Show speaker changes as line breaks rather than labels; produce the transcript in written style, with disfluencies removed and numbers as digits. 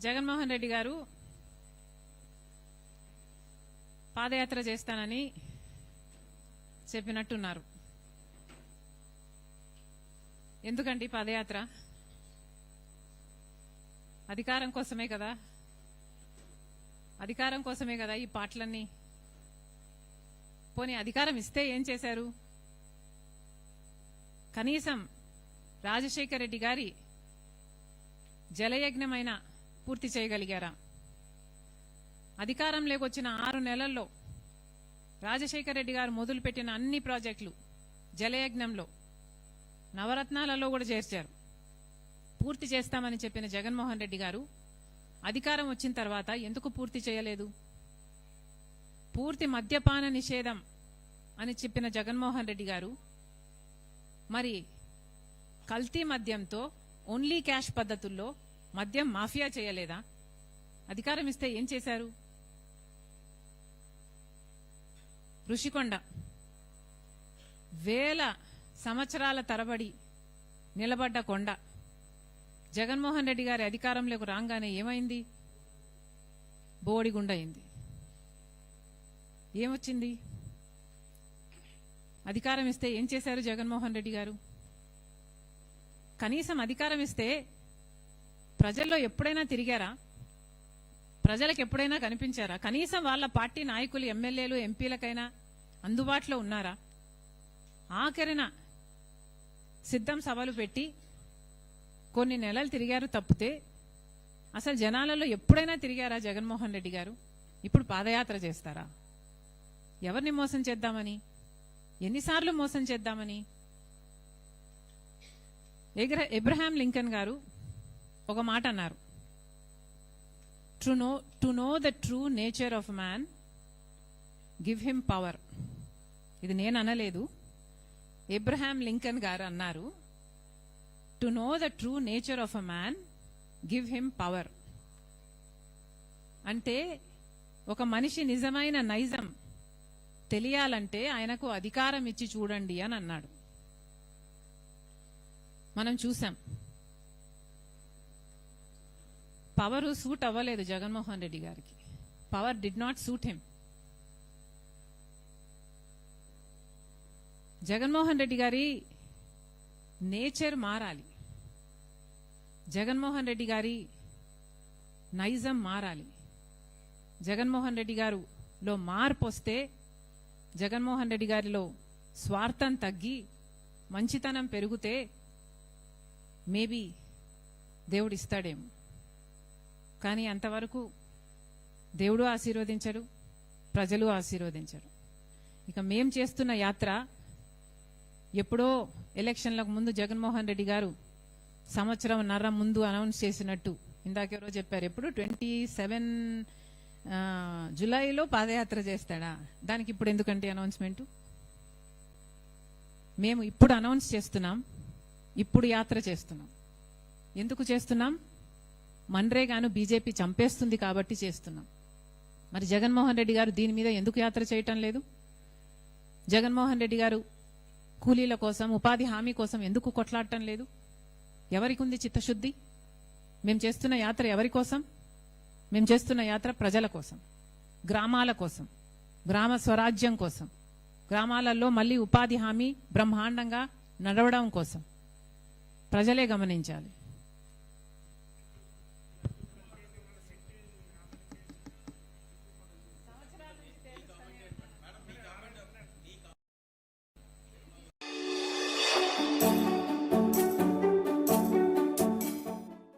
జగన్మోహన్ రెడ్డి గారు పాదయాత్ర చేస్తానని చెప్పినట్టున్నారు. ఎందుకండి పాదయాత్ర? అధికారం కోసమే కదా, అధికారం కోసమే కదా ఈ పాటలన్నీ. పోనీ అధికారం ఇస్తే ఏం చేశారు? కనీసం రాజశేఖర రెడ్డి గారి జలయజ్ఞమైనా పూర్తి చేయగలిగారా? అధికారంలోకి వచ్చిన 6 నెలల్లో రాజశేఖర రెడ్డి గారు మొదలుపెట్టిన అన్ని ప్రాజెక్టులు జలయజ్ఞంలో నవరత్నాలలో కూడా చేర్చారు. పూర్తి చేస్తామని చెప్పిన జగన్మోహన్ రెడ్డి గారు అధికారం వచ్చిన తర్వాత ఎందుకు పూర్తి చేయలేదు? పూర్తి మద్యపాన నిషేధం అని చెప్పిన జగన్మోహన్ రెడ్డి గారు మరి కల్తీ మద్యంతో ఓన్లీ క్యాష్ పద్ధతుల్లో మద్యం మాఫియా చేయలేదా? అధికారం ఇస్తే ఏం చేశారు? ఋషికొండ వేల సంవత్సరాల తరబడి నిలబడ్డ కొండ జగన్మోహన్ రెడ్డి గారి అధికారంలోకి రాగానే ఏమైంది? బోడిగుండ అయింది. ఏమొచ్చింది? అధికారం ఇస్తే ఏం చేశారు జగన్మోహన్ రెడ్డి గారు? కనీసం అధికారం ఇస్తే ప్రజల్లో ఎప్పుడైనా తిరిగారా? ప్రజలకు ఎప్పుడైనా కనిపించారా? కనీసం వాళ్ళ పార్టీ నాయకులు, ఎమ్మెల్యేలు, ఎంపీలకైనా అందుబాటులో ఉన్నారా? ఆఖరిన సిద్ధం సభలు పెట్టి కొన్ని నెలలు తిరిగారు తప్పితే అసలు జనాలలో ఎప్పుడైనా తిరిగారా జగన్మోహన్ రెడ్డి గారు? ఇప్పుడు పాదయాత్ర చేస్తారా? ఎవరిని మోసం చేద్దామని? ఎన్నిసార్లు మోసం చేద్దామని? అబ్రహాం లింకన్ గారు ఒక మాట అన్నారు, to know the true nature of man give him power. ఇది నేను అనలేదు, అబ్రహాం లింకన్ గారు అన్నారు. To know the true nature of a man give him power. అంటే ఒక మనిషి నిజమైన నైజం తెలియాలంటే ఆయనకు అధికారం ఇచ్చి చూడండి అని అన్నాడు. మనం చూసాం, పవర్ సూట్ అవ్వలేదు జగన్మోహన్ రెడ్డి గారికి. Power did not suit him. Jaganmohan Reddy గారి నేచర్ మారాలి, జగన్మోహన్ రెడ్డి గారి నైజం మారాలి. జగన్మోహన్ రెడ్డి గారిలో మార్పు వస్తే, జగన్మోహన్ రెడ్డి గారిలో స్వార్థం తగ్గి మంచితనం పెరిగితే మేబీ దేవుడు ఇస్తాడేమో. కానీ అంతవరకు దేవుడు ఆశీర్వదించడు, ప్రజలు ఆశీర్వదించరు. ఇక మేం చేస్తున్న యాత్ర ఎప్పుడో ఎలక్షన్లకు ముందు జగన్మోహన్ రెడ్డి గారు సంవత్సరంన్నర ముందు అనౌన్స్ చేసినట్టు ఇందాకెవరో చెప్పారు, ఎప్పుడు 27 జులైలో పాదయాత్ర చేస్తాడా? దానికి ఇప్పుడు ఎందుకంటే అనౌన్స్మెంటు? మేము ఇప్పుడు అనౌన్స్ చేస్తున్నాం, ఇప్పుడు యాత్ర చేస్తున్నాం. ఎందుకు చేస్తున్నాం? మన్రేగాను బీజేపీ చంపేస్తుంది కాబట్టి చేస్తున్నాం. మరి జగన్మోహన్ రెడ్డి గారు దీని మీద ఎందుకు యాత్ర చేయటం లేదు? జగన్మోహన్ రెడ్డి గారు కూలీల కోసం, ఉపాధి హామీ కోసం ఎందుకు కొట్లాడటం లేదు? ఎవరికి ఉంది చిత్తశుద్ధి? మేము చేస్తున్న యాత్ర ఎవరి కోసం? మేము చేస్తున్న యాత్ర ప్రజల కోసం, గ్రామాల కోసం, గ్రామ స్వరాజ్యం కోసం, గ్రామాలలో మళ్ళీ ఉపాధి హామీ బ్రహ్మాండంగా నడవడం కోసం. ప్రజలే గమనించాలి.